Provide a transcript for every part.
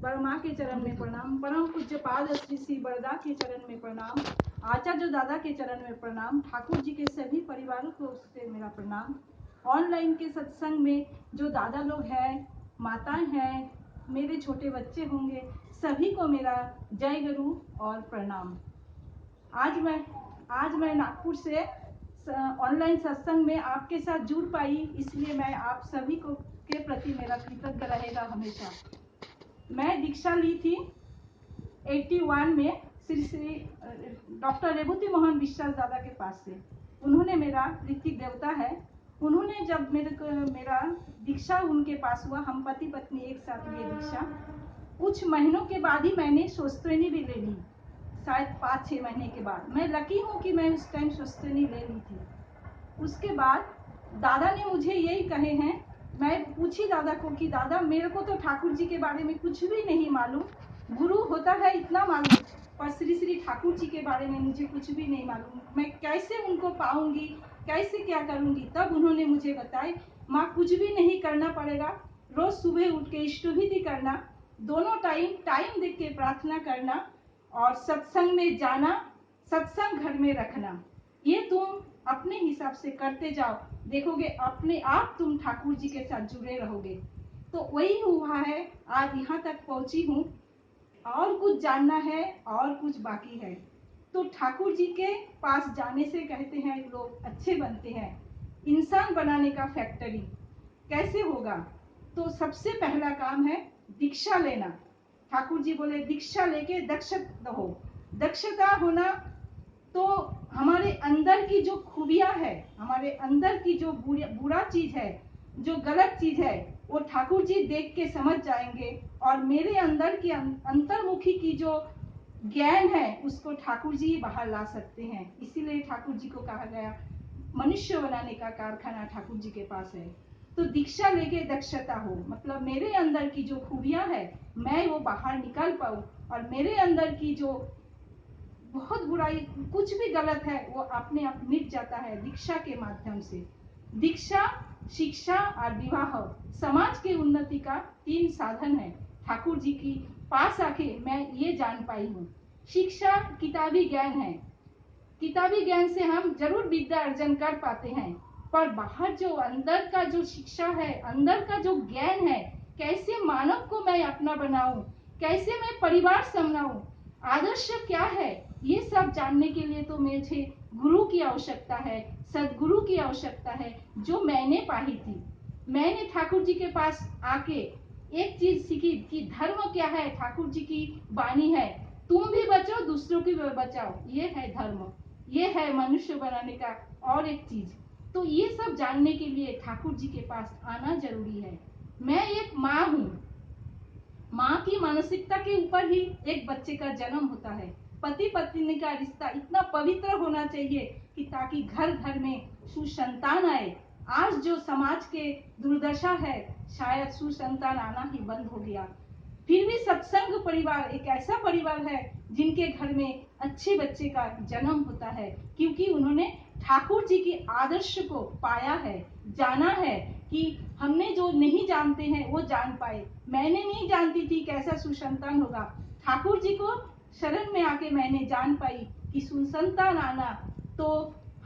बड़मा के चरण में प्रणाम, परम पूज्य पाद श्री श्री बरदा के चरण में प्रणाम, आचार्य दादा के चरण में प्रणाम, ठाकुर जी के सभी परिवारों को से मेरा प्रणाम। ऑनलाइन के सत्संग में जो दादा लोग हैं, माताएं हैं, मेरे छोटे बच्चे होंगे, सभी को मेरा जय गुरु और प्रणाम। आज मैं नागपुर से ऑनलाइन सत्संग में आपके साथ जुड़ पाई, इसलिए मैं आप सभी को के प्रति मेरा कृतज्ञ रहेगा हमेशा। मैं दीक्षा ली थी 81 में श्री डॉक्टर रेवती मोहन विश्वास दादा के पास से। उन्होंने मेरा ऋतिक देवता है। उन्होंने जब मेरा दीक्षा उनके पास हुआ, हम पति पत्नी एक साथ लिए दीक्षा। कुछ महीनों के बाद ही मैंने स्वस्तिनी भी ले ली, शायद 5-6 महीने के बाद। मैं लकी हूँ कि मैं उस टाइम स्वस्तिनी ले ली थी। उसके बाद दादा ने मुझे यही कहे हैं, मैं पूछी दादा को कि दादा मेरे को तो ठाकुर जी के बारे में कुछ भी नहीं मालूम, गुरु होता है इतना मालूम, पर श्री श्री ठाकुर जी के बारे में मुझे कुछ भी नहीं मालूम, मैं कैसे उनको पाऊंगी, कैसे क्या करूंगी। तब उन्होंने मुझे बताया, माँ कुछ भी नहीं करना पड़ेगा, रोज सुबह उठ के इष्टविधि करना, दोनों टाइम देख के प्रार्थना करना और सत्संग में जाना, सत्संग घर में रखना। ये तुम अपने हिसाब से करते जाओ, देखोगे अपने आप तुम ठाकुर जी के साथ जुड़े रहोगे। तो वही हुआ है, आज यहाँ तक पहुंची हूँ। और कुछ जानना है और कुछ बाकी है। तो ठाकुर जी के पास जाने से कहते हैं लोग अच्छे बनते हैं। इंसान बनाने का फैक्ट्री कैसे होगा? तो सबसे पहला काम है दीक्षा लेना। ठाकुर जी बोले दीक्षा लेके दक्ष हो। दक्षता होना तो हमारे अंदर की जो खूबियां है, हमारे अंदर की जो बुरा चीज है, जो गलत चीज है, वो ठाकुर जी देख के समझ जाएंगे। और मेरे अंदर की अंतर्मुखी की जो ज्ञान है उसको ठाकुर जी बाहर ला सकते हैं। इसीलिए ठाकुर जी को कहा गया मनुष्य बनाने का कारखाना ठाकुर जी के पास है। तो दीक्षा लेके दक्षता हो, मतलब मेरे अंदर की जो खूबियां है मैं वो बाहर निकाल पाऊं, और मेरे अंदर की जो बहुत बुराई, कुछ भी गलत है, वो अपने आप मिट जाता है दीक्षा के माध्यम से। दीक्षा, शिक्षा और विवाह समाज के उन्नति का 3 साधन है। ठाकुर जी की पास आके मैं ये जान पाई हूँ। शिक्षा किताबी ज्ञान है, किताबी ज्ञान से हम जरूर विद्या अर्जन कर पाते हैं, पर बाहर जो अंदर का जो शिक्षा है, अंदर का जो ज्ञान है, कैसे मानव को मैं अपना बनाऊं, कैसे मैं परिवार संभालूं, आदर्श क्या है, ये सब जानने के लिए तो मुझे गुरु की आवश्यकता है, सदगुरु की आवश्यकता है, जो मैंने पाई थी। मैंने ठाकुर जी के पास आके एक चीज सीखी कि धर्म क्या है। ठाकुर जी की वाणी है, तुम भी बचो दूसरों की भी बचाओ, ये है धर्म, ये है मनुष्य बनाने का। और एक चीज, तो ये सब जानने के लिए ठाकुर जी के पास आना जरूरी है। मैं एक माँ हूँ, माँ की मानसिकता के ऊपर ही एक बच्चे का जन्म होता है। पति पत्नी का रिश्ता इतना पवित्र होना चाहिए कि ताकि घर घर में सुसंतान आए। आज जो समाज के दुर्दशा है, शायद सुसंतान आना ही बंद हो गया। फिर भी सत्संग परिवार एक ऐसा परिवार है जिनके घर में अच्छे बच्चे का जन्म होता है, क्योंकि उन्होंने ठाकुर जी के आदर्श को पाया है, जाना है। कि हमने जो नहीं जानते हैं वो जान पाए। मैंने नहीं जानती थी कैसा सुसंतान होगा, ठाकुर जी को शरण में आके मैंने जान पाई कि सुसंतान आना तो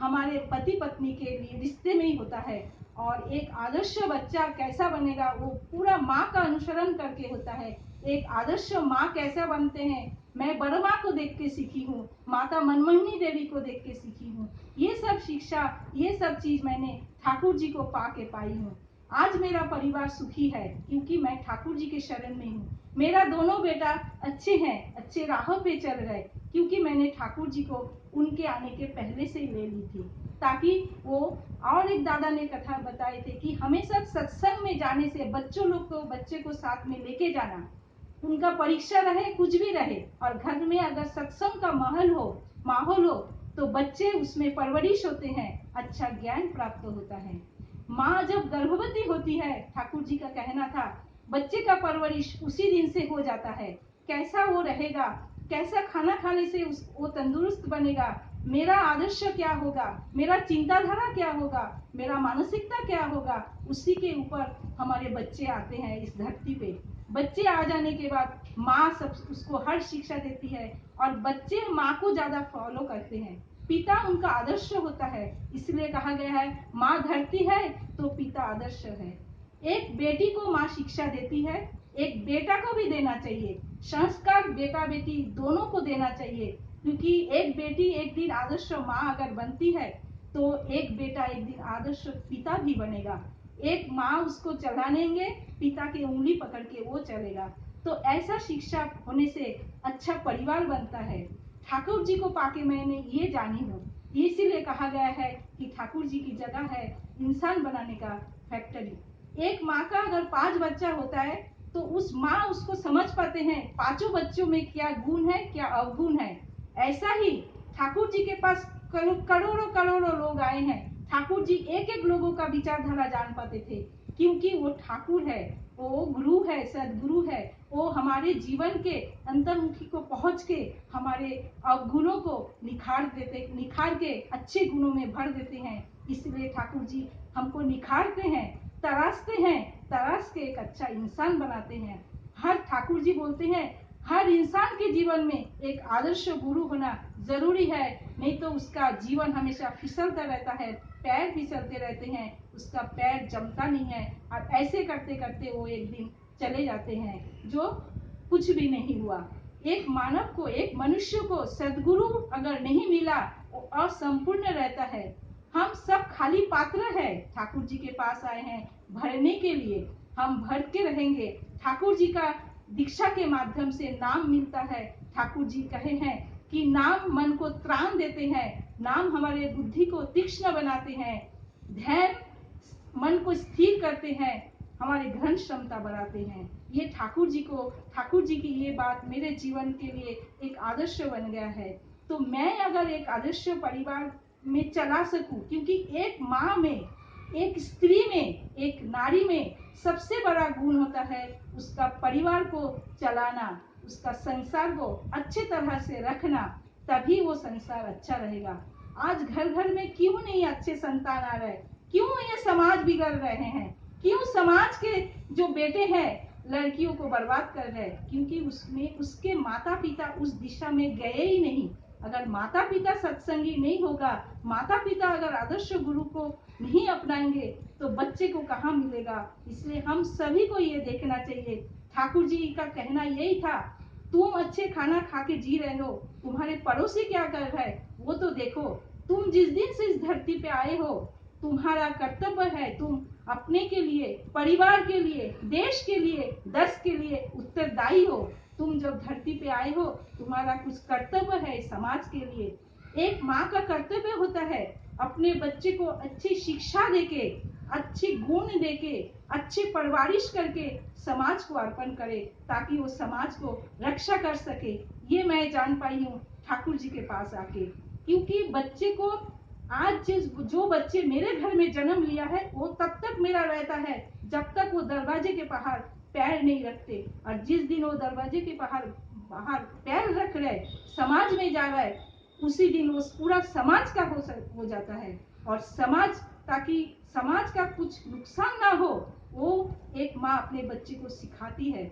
हमारे पति पत्नी के लिए रिश्ते में ही होता है। और एक आदर्श बच्चा कैसा बनेगा वो पूरा माँ का अनुसरण करके होता है। एक आदर्श माँ कैसा बनते हैं, मैं बड़ माँ को देख के सीखी हूँ, माता मनमोहिनी देवी को देख के सीखी हूँ। ये सब शिक्षा, ये सब चीज मैंने ठाकुर जी को पाके पाई हूँ। आज मेरा परिवार सुखी है क्योंकि मैं ठाकुर जी के शरण में हूँ। मेरा दोनों बेटा अच्छे हैं, अच्छे राह पे चल रहे, क्योंकि मैंने ठाकुर जी को उनके आने के पहले से ही ले ली थी, ताकि वो। और एक दादा ने कथा बताए थे कि हमेशा सत्संग में जाने से बच्चों लोग को, बच्चे को साथ में लेके जाना, उनका परीक्षा रहे कुछ भी रहे, और घर में अगर सत्संग का माहौल हो तो बच्चे उसमें परवरिश होते हैं, अच्छा ज्ञान प्राप्त होता है। माँ जब गर्भवती होती है, ठाकुर जी का कहना था, बच्चे का परवरिश उसी दिन से हो जाता है। कैसा वो रहेगा, कैसा खाना खाने से वो तंदुरुस्त बनेगा, मेरा आदर्श क्या होगा, मेरा चिंताधारा क्या होगा, मेरा मानसिकता क्या होगा, उसी के ऊपर हमारे बच्चे आते हैं इस धरती पे। बच्चे आ जाने के बाद माँ सब उसको हर शिक्षा देती है और बच्चे माँ को ज्यादा फॉलो करते हैं। पिता उनका आदर्श होता है, इसलिए कहा गया है माँ धरती है तो पिता आदर्श है। एक बेटी को माँ शिक्षा देती है, एक बेटा को भी देना चाहिए। संस्कार बेटा बेटी दोनों को देना चाहिए, क्योंकि एक बेटी एक दिन आदर्श माँ अगर बनती है तो एक बेटा एक दिन आदर्श पिता भी बनेगा। एक माँ उसको चलानेंगे, पिता की उंगली पकड़ के वो चलेगा। तो ऐसा शिक्षा होने से अच्छा परिवार बनता है। ठाकुर जी को पाके मैंने ये जानी हूँ, इसीलिए कहा गया है कि ठाकुर जी की जगह है इंसान बनाने का फैक्ट्री। एक माँ का अगर 5 बच्चा होता है तो उस माँ उसको समझ पाते हैं 5 बच्चों में क्या गुण है क्या अवगुण है। ऐसा ही ठाकुर जी के पास करोड़ों करोड़ों लोग आए हैं, ठाकुर जी एक एक लोगों का विचारधारा जान पाते थे, क्योंकि वो ठाकुर है, वो गुरु है, सदगुरु है। वो हमारे जीवन के अंतर्मुखी को पहुंच के हमारे अवगुणों को निखार के अच्छे गुणों में भर देते हैं। इसलिए ठाकुर जी हमको निखारते हैं, तराश के एक अच्छा इंसान बनाते हैं। हर ठाकुर जी बोलते हैं हर इंसान के जीवन में एक आदर्श गुरु होना जरूरी है, नहीं तो उसका जीवन हमेशा फिसलता रहता है, पैर फिसलते रहते हैं, उसका पैर जमता नहीं है और ऐसे करते करते वो एक दिन चले जाते हैं, जो कुछ भी नहीं हुआ। एक मानव को, एक मनुष्य को सदगुरु अगर नहीं मिला वो असंपूर्ण रहता है। हम सब खाली पात्र है, ठाकुर जी के पास आए हैं भरने के लिए। हम भर के रहेंगे। ठाकुर जी का दीक्षा के माध्यम से नाम मिलता है। ठाकुर जी कहे हैं कि नाम मन को त्राण देते हैं, नाम हमारे बुद्धि को तीक्ष्ण बनाते हैं, ध्यान मन को स्थिर करते हैं, हमारे ग्रहण क्षमता बढ़ाते हैं। ये ठाकुर जी की ये बात मेरे जीवन के लिए एक आदर्श बन गया है। तो मैं अगर एक आदर्श परिवार में चला सकूं, क्योंकि एक माँ में, एक स्त्री में, एक नारी में सबसे बड़ा गुण होता है उसका परिवार को चलाना, उसका संसार को अच्छे तरह से रखना, तभी वो संसार अच्छा रहेगा। आज घर घर में क्यों नहीं अच्छे संतान आ रहे, क्यों ये समाज बिगड़ रहे हैं, क्यों समाज के जो बेटे हैं लड़कियों को बर्बाद कर रहे हैं? क्योंकि उसमें उसके माता पिता उस दिशा में गए ही नहीं। अगर माता पिता सत्संगी नहीं होगा, माता पिता अगर आदर्श गुरु को नहीं अपनाएंगे तो बच्चे को कहाँ मिलेगा। इसलिए हम सभी को ये देखना चाहिए। ठाकुर जी का कहना यही था, तुम अच्छे खाना खा के जी रहे हो, तुम्हारे पड़ोसी क्या कर रहा है वो तो देखो। तुम जिस दिन से इस धरती पे आए हो, तुम्हारा कर्तव्य है, तुम अपने के लिए, परिवार के लिए, देश के लिए, देश के लिए उत्तरदायी हो। तुम जब धरती पे आए हो, तुम्हारा कुछ कर्तव्य है समाज के लिए। एक माँ का कर्तव्य होता है अपने बच्चे को अच्छी शिक्षा देके, अच्छी गुण देके, अच्छी परवरिश करके समाज को अर्पण करे, ताकि वो समाज को रक्षा कर सके। ये मैं जान पाई हूँ ठाकुर जी के पास आके। क्योंकि बच्चे को आज जो बच्चे मेरे घर में जन्म लिया है वो तब तक मेरा रहता है जब तक वो दरवाजे के बाहर पैर नहीं रखते। और जिस दिन वो दरवाजे के बाहर पैर रख रहे, समाज में जा रहा है, उसी दिन वो पूरा समाज का हो जाता है। और समाज, ताकि समाज का कुछ नुकसान ना हो, वो एक माँ अपने बच्चे को सिखाती है,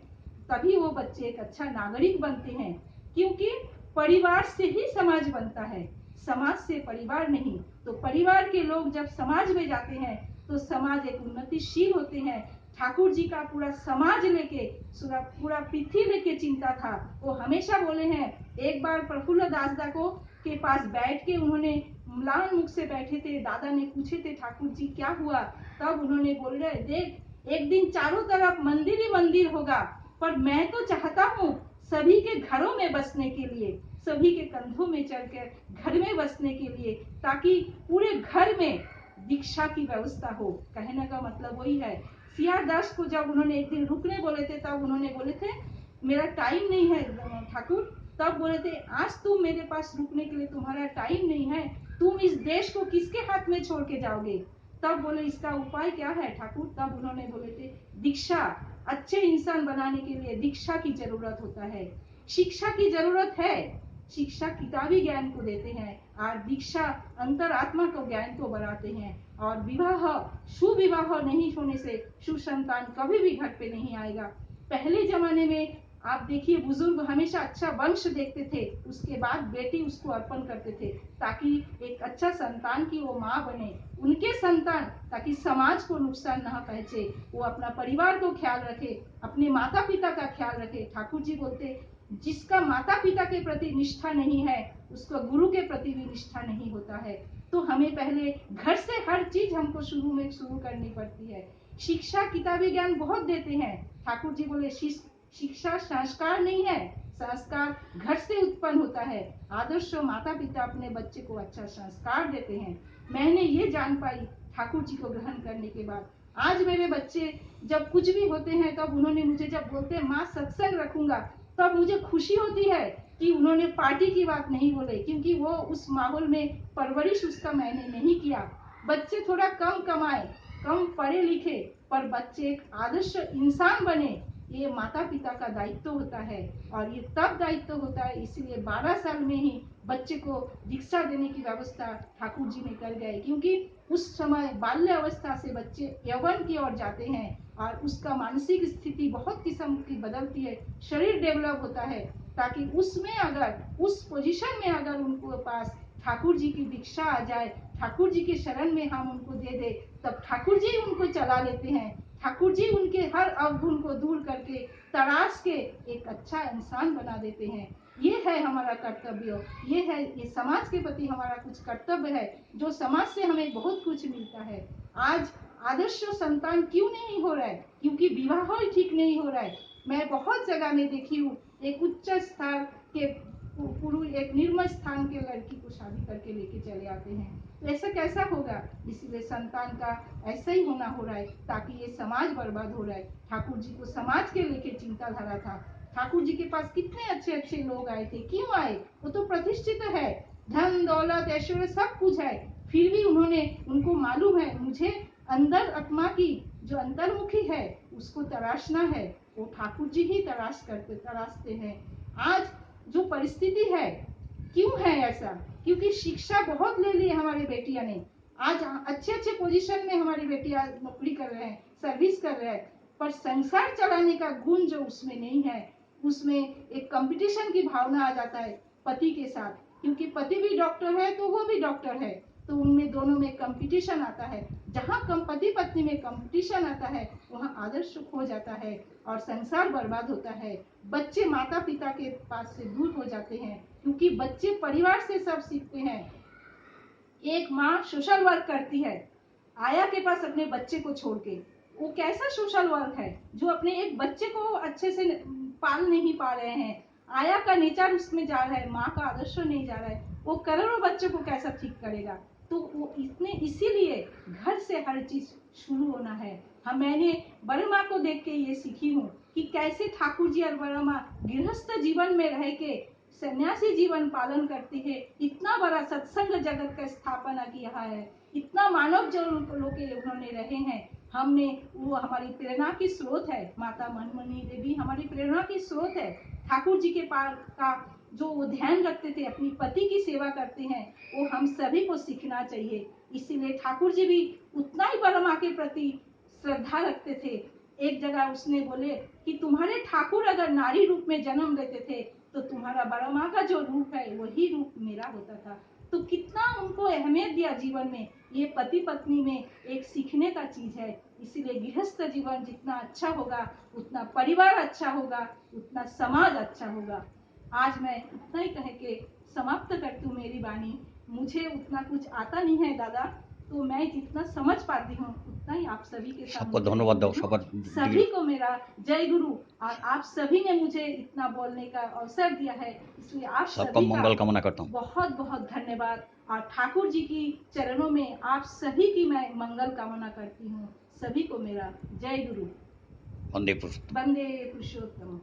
तभी वो बच्चे एक अच्छा नागरिक बनते हैं। क्योंकि परिवार से ही समाज बनता है, समाज से परिवार नहीं। तो परिवार के लोग जब समाज में जाते हैं तो समाज एक उन्नतिशील होते हैं। ठाकुर जी का पूरा समाज लेके, पूरा पृथ्वी लेके चिंता था। वो हमेशा बोले हैं, एक बार प्रफुल्ल दासदा को के पास बैठ के उन्होंने म्लान मुख से बैठे थे, दादा ने पूछे थे ठाकुर जी क्या हुआ, तब उन्होंने बोल रहे, देख एक दिन चारों तरफ मंदिर ही मंदिर होगा, पर मैं तो चाहता हूँ सभी के घरों में बसने के लिए, सभी के कंधों में चढ़कर घर में बसने के लिए, ताकि पूरे घर में दीक्षा की व्यवस्था हो। कहने का मतलब वही है। सियादास को जब उन्होंने एक दिन रुकने बोले थे, तब उन्होंने बोले थे मेरा टाइम नहीं है ठाकुर, तब बोले थे आज तुम मेरे पास रुकने के लिए तुम्हारा टाइम नहीं है, तुम इस देश को किसके हाथ में छोड़ के जाओगे? तब बोले इसका उपाय क्या है ठाकुर? तब उन्होंने बोले थे दीक्षा, अच्छे इंसान बनाने के लिए दीक्षा की जरूरत होता है, शिक्षा की जरूरत है। शिक्षा किताबी ज्ञान को देते हैं और दीक्षा अंतरात्मा को ज्ञान को बढ़ाते हैं। और विवाह, सुविवाह नहीं होने से सुसंतान कभी भी घर पे नहीं आएगा। पहले जमाने में आप देखिए बुजुर्ग हमेशा अच्छा वंश देखते थे, उसके बाद बेटी उसको अर्पण करते थे ताकि एक अच्छा संतान की वो माँ बने, उनके संतान, ताकि समाज को नुकसान न पहुंचे, वो अपना परिवार को ख्याल रखे, अपने माता पिता का ख्याल रखे। ठाकुर जी बोलते जिसका माता पिता के प्रति निष्ठा नहीं है उसका गुरु के प्रति भी निष्ठा नहीं होता है। तो हमें पहले घर से हर चीज हमको शुरू करनी पड़ती है। शिक्षा किताबी ज्ञान बहुत देते हैं, ठाकुर जी बोले शिक्षा संस्कार नहीं है, संस्कार घर से उत्पन्न होता है। आदर्श माता पिता अपने बच्चे को अच्छा संस्कार देते हैं। मैंने ये जान पाई ठाकुर जी को ग्रहण करने के बाद। आज मेरे बच्चे जब कुछ भी होते हैं तब उन्होंने मुझे जब बोलते हैं माँ सत्संग रखूंगा, तब मुझे खुशी होती है कि उन्होंने पार्टी की बात नहीं बोले, क्योंकि वो उस माहौल में परवरिश उसका मैंने नहीं किया। बच्चे थोड़ा कम कमाए, कम पढ़े लिखे, पर बच्चे एक आदर्श इंसान बने, ये माता पिता का दायित्व होता है। और ये तब दायित्व होता है, इसलिए 12 साल में ही बच्चे को दीक्षा देने की व्यवस्था ठाकुर जी ने कर गए, क्योंकि उस समय बाल्य अवस्था से बच्चे यौवन की ओर जाते हैं और उसका मानसिक स्थिति बहुत किस्म की बदलती है, शरीर डेवलप होता है, ताकि उसमें अगर उस पोजीशन में अगर उनको पास ठाकुर जी की दीक्षा आ जाए, ठाकुर जी के शरण में हम उनको दे दे, तब ठाकुर जी उनको चला लेते हैं। ठाकुर जी उनके हर अवगुण को दूर करके तराश के एक अच्छा इंसान बना देते हैं। ये है हमारा कर्तव्य, ये है, ये समाज के प्रति हमारा कुछ कर्तव्य है, जो समाज से हमें बहुत कुछ मिलता है। आज आदर्श संतान क्यों नहीं हो रहा है? क्योंकि विवाह ही ठीक नहीं हो रहा है। मैं बहुत जगह में देखी हूँ, एक उच्च स्तर के पुरुष एक निर्मल स्थान के लड़की को शादी करके लेके चले आते हैं, तो ऐसा कैसा होगा? इसलिए संतान का ऐसा ही होना हो रहा है, ताकि ये समाज बर्बाद हो रहा है। ठाकुर जी को समाज के लेके चिंताधारा था। ठाकुर जी के पास कितने अच्छे अच्छे लोग आए थे, क्यों आए? वो तो प्रतिष्ठित है, धन दौलत ऐश्वर्य सब कुछ है, फिर भी उन्होंने, उनको मालूम है मुझे अंदर आत्मा की जो अंतर्मुखी है उसको तराशना है, वो ठाकुर जी ही तराशते हैं। आज जो परिस्थिति है, क्यों है ऐसा? क्योंकि शिक्षा बहुत ले ली हमारी बेटियां ने। आज अच्छे अच्छे पोजीशन में हमारी बेटियां नौकरी कर रहे हैं, सर्विस कर रहे हैं, पर संसार चलाने का गुण जो उसमें नहीं है, उसमें एक कंपटीशन की भावना आ जाता है पति के साथ, क्योंकि पति भी डॉक्टर है तो वो भी डॉक्टर है, तो उनमें दोनों में कंपटीशन आता है। जहाँ कम पति पत्नी में कंपटीशन आता है वहाँ आदर्श खो जाता है और संसार बर्बाद होता है। बच्चे माता पिता के पास से दूर हो जाते हैं, क्योंकि बच्चे परिवार से सब सीखते हैं। एक माँ सोशल वर्क करती है आया के पास अपने बच्चे को छोड़ के, वो कैसा सोशल वर्क है जो अपने एक बच्चे को अच्छे से पाल नहीं पा रहे हैं। आया का नेचर उसमें जा रहा है, माँ का आदर्श नहीं जा रहा है, वो करोड़ों बच्चों को कैसा ठीक करेगा? तो वो इसीलिए घर से हर चीज शुरू होना है। हम, मैंने बड़े माँ को देख के ये सीखी हूँ कि कैसे ठाकुर जी और बड़ा माँ गृहस्थ जीवन में रह के सन्यासी जीवन पालन करती है। इतना बड़ा सत्संग जगत का स्थापना किया है, इतना मानव जो लोग उन्होंने रहे हैं। हमने, वो हमारी प्रेरणा की स्रोत है। माता मनमोहनी देवी हमारी प्रेरणा की स्रोत है। ठाकुर जी के पार का जो वो ध्यान रखते थे, अपनी पति की सेवा करते हैं, वो हम सभी को सीखना चाहिए। इसीलिए ठाकुर जी भी उतना ही बड़ा माँ के प्रति श्रद्धा रखते थे। एक जगह उसने बोले कि तुम्हारे ठाकुर अगर नारी रूप में जन्म लेते थे तो तुम्हारा बड़ा माँ का जो रूप है वही रूप मेरा होता था। तो कितना उनको अहमियत दिया जीवन में, ये पति पत्नी में एक सीखने का चीज है। इसीलिए गृहस्थ जीवन जितना अच्छा होगा उतना परिवार अच्छा होगा, उतना समाज अच्छा होगा। आज मैं इतना ही कह के समाप्त करती हूँ मेरी वाणी। मुझे उतना कुछ आता नहीं है दादा, तो मैं जितना समझ पाती हूँ उतना ही आप सभी के सबको सामने धन्यवाद दो, सभी को मेरा जय गुरु। और आप सभी ने मुझे इतना बोलने का अवसर दिया है, इसलिए आप सबका सभी मंगल का कामना करता हूँ। बहुत बहुत धन्यवाद। और ठाकुर जी की चरणों में आप सभी की मैं मंगल कामना करती हूँ। सभी को मेरा जय गुरु। वंदे पुरुषोत्तम। वंदे पुरुषोत्तम।